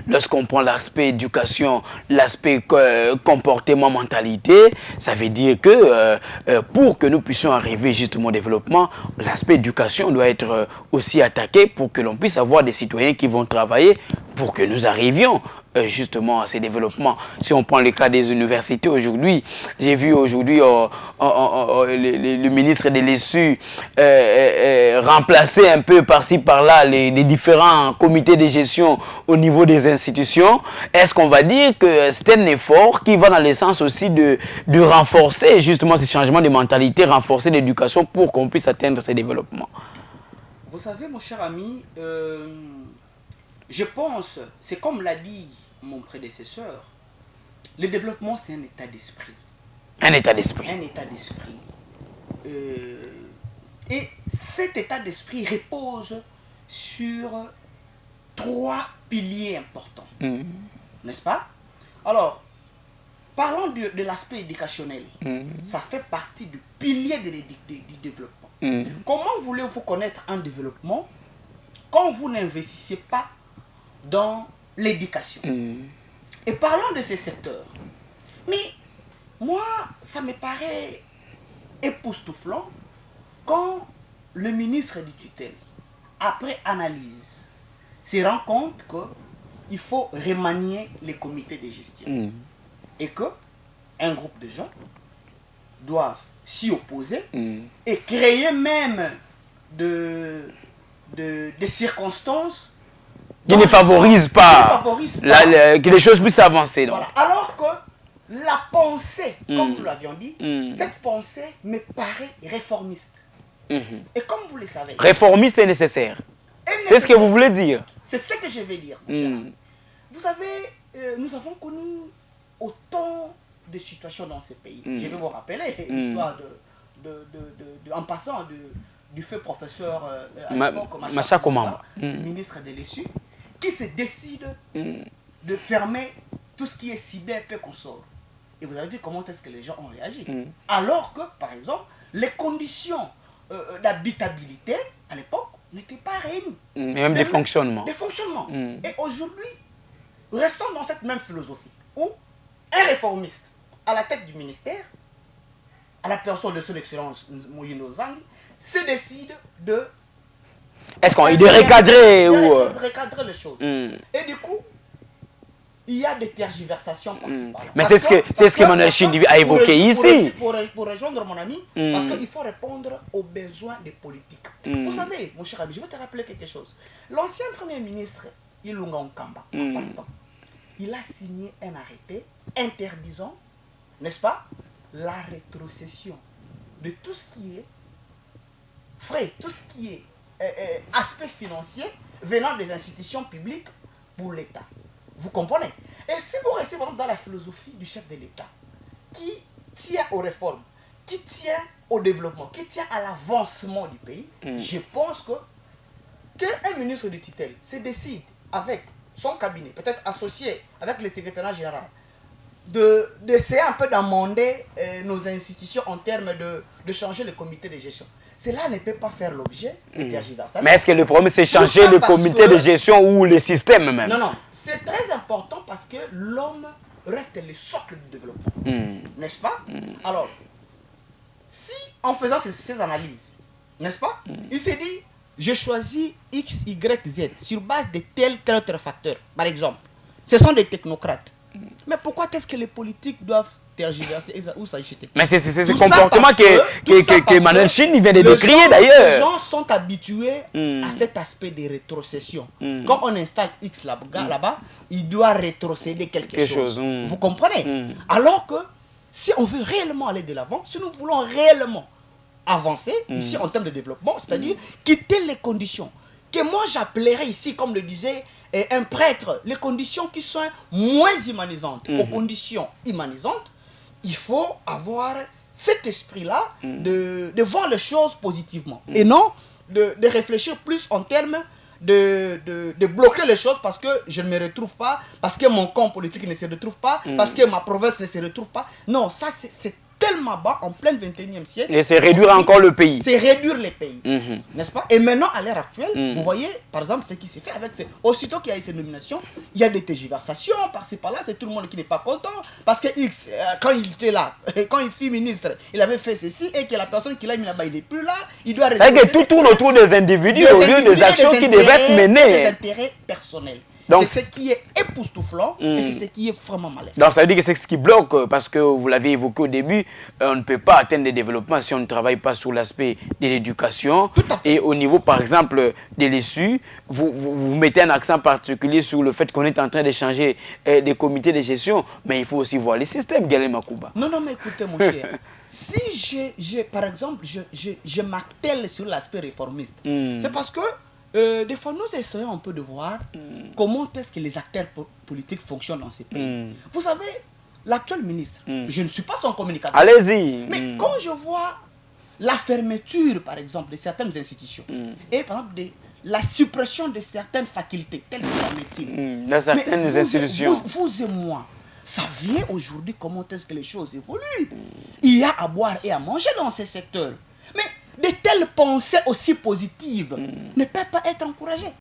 Lorsqu'on prend l'aspect éducation, l'aspect comportement, mentalité, ça veut dire que pour que nous puissions arriver justement au développement, l'aspect éducation doit être aussi attaqué pour que l'on puisse avoir des citoyens qui vont travailler pour que nous arrivions justement à ces développements. Si on prend le cas des universités aujourd'hui, j'ai vu aujourd'hui le ministre de l'ESU remplacer un peu par-ci par-là les différents comités de gestion au niveau des institutions. Est-ce qu'on va dire que c'est un effort qui va dans le sens aussi de renforcer justement ce changement de mentalité, renforcer l'éducation pour qu'on puisse atteindre ces développements? Vous savez, mon cher ami, je pense, c'est comme l'a dit mon prédécesseur, le développement, c'est un état d'esprit. Un état d'esprit. Un état d'esprit. Et cet état d'esprit repose sur 3 piliers importants. N'est-ce pas? Alors, parlons de l'aspect éducationnel. Ça fait partie du pilier du développement. Comment voulez-vous connaître un développement quand vous n'investissez pas dans l'éducation? Et parlons de ces secteurs. Mais moi, ça me paraît époustouflant quand le ministre du tutelle, après analyse, se rend compte qu'il faut remanier les comités de gestion. Et qu'un groupe de gens doivent s'y opposer et créer même des circonstances qui ne favorisent pas, que les choses puissent avancer. Voilà. Alors que la pensée, comme nous l'avions dit, cette pensée me paraît réformiste. Et comme vous le savez... Réformiste est nécessaire. C'est ce que vous voulez dire. C'est ce que je vais dire, mon cher ami. Vous savez, nous avons connu autant de situations dans ce pays. Je vais vous rappeler l'histoire en passant du feu professeur Machako Mamba, ministre de l'ESU, qui se décide de fermer tout ce qui est cyber et consort. Et vous avez vu comment est-ce que les gens ont réagi. Alors que, par exemple, les conditions d'habitabilité, à l'époque, n'étaient pas réunies. Même des fonctionnements. Des fonctionnements. Et aujourd'hui, restons dans cette même philosophie, où un réformiste à la tête du ministère, à la personne de son excellence Moïno Zang, se décide de... Est-ce qu'on de recadrer ou... recadrer les choses. Et du coup, il y a des tergiversations par-ci par-là. Mais c'est ce que Manuel Chindi a évoqué ici. Pour rejoindre mon ami, parce qu'il faut répondre aux besoins des politiques. Vous savez, mon cher ami, je vais te rappeler quelque chose. L'ancien premier ministre, Ilunga Nkamba, il a signé un arrêté interdisant, n'est-ce pas, la rétrocession de tout ce qui est frais, tout ce qui est aspect financier venant des institutions publiques pour l'État. Vous comprenez? Et si vous restez dans la philosophie du chef de l'État, qui tient aux réformes, qui tient au développement, qui tient à l'avancement du pays, je pense qu'un ministre de tutelle se décide avec son cabinet, peut-être associé avec le secrétariat général, d'essayer un peu d'amender nos institutions en termes de changer le comité de gestion. Cela ne peut pas faire l'objet de tergiversations. Mais est-ce que le problème c'est changer le comité de gestion ou le système même? Non, non. C'est très important parce que l'homme reste le socle du développement. N'est-ce pas? Alors, si en faisant ces analyses, n'est-ce pas, il s'est dit, je choisis X, Y, Z sur base de tel autre facteur. Par exemple, ce sont des technocrates. Mais pourquoi est-ce que les politiques doivent tergiverser ou s'agiter? Mais c'est ce comportement que Manuel Chindi vient de décrire d'ailleurs. Les gens sont habitués à cet aspect de rétrocession. Quand on installe X là-bas, il doit rétrocéder quelque chose. Vous comprenez? Alors que si on veut réellement aller de l'avant, si nous voulons réellement avancer ici en termes de développement, c'est-à-dire quitter les conditions que moi j'appellerais ici, comme le disait un prêtre, les conditions qui sont moins humanisantes aux conditions humanisantes, il faut avoir cet esprit-là de voir les choses positivement et non de réfléchir plus en termes de bloquer les choses parce que je ne me retrouve pas, parce que mon camp politique ne se retrouve pas, parce que ma province ne se retrouve pas. Non, ça c'est tellement bas en plein 21e siècle. Et c'est réduire encore le pays. C'est réduire les pays, n'est-ce pas? Et maintenant, à l'heure actuelle, vous voyez, par exemple, ce qui s'est fait avec aussitôt qu'il y a eu ces nominations, il y a des tergiversations par-ci par-là, c'est tout le monde qui n'est pas content. Parce que X, quand il était là, quand il fut ministre, il avait fait ceci et que la personne qui l'a mis là-bas, il n'est plus là, il doit C'est que tout tourne autour des individus au lieu des actions qui devaient être menées. Des intérêts personnels. C'est ce qui est époustouflant et c'est ce qui est vraiment malin. Donc ça veut dire que c'est ce qui bloque, parce que vous l'avez évoqué au début, on ne peut pas atteindre des développements si on ne travaille pas sur l'aspect de l'éducation. Et au niveau, par exemple, de l'issue, vous mettez un accent particulier sur le fait qu'on est en train de changer des comités de gestion, mais il faut aussi voir les systèmes, Galé Makouba. Non, mais écoutez, mon cher, si par exemple, je m'attelle sur l'aspect réformiste, c'est parce que des fois, nous essayons un peu de voir comment est-ce que les acteurs politiques fonctionnent dans ces pays. Vous savez, l'actuel ministre, je ne suis pas son communicateur. Allez-y. Mais quand je vois la fermeture, par exemple, de certaines institutions, et par exemple, la suppression de certaines facultés, telles que la médecine, dans certaines institutions. Vous et moi, saviez aujourd'hui comment est-ce que les choses évoluent. Il y a à boire et à manger dans ces secteurs. Mais de telles pensées aussi positives ne peuvent pas être encouragées.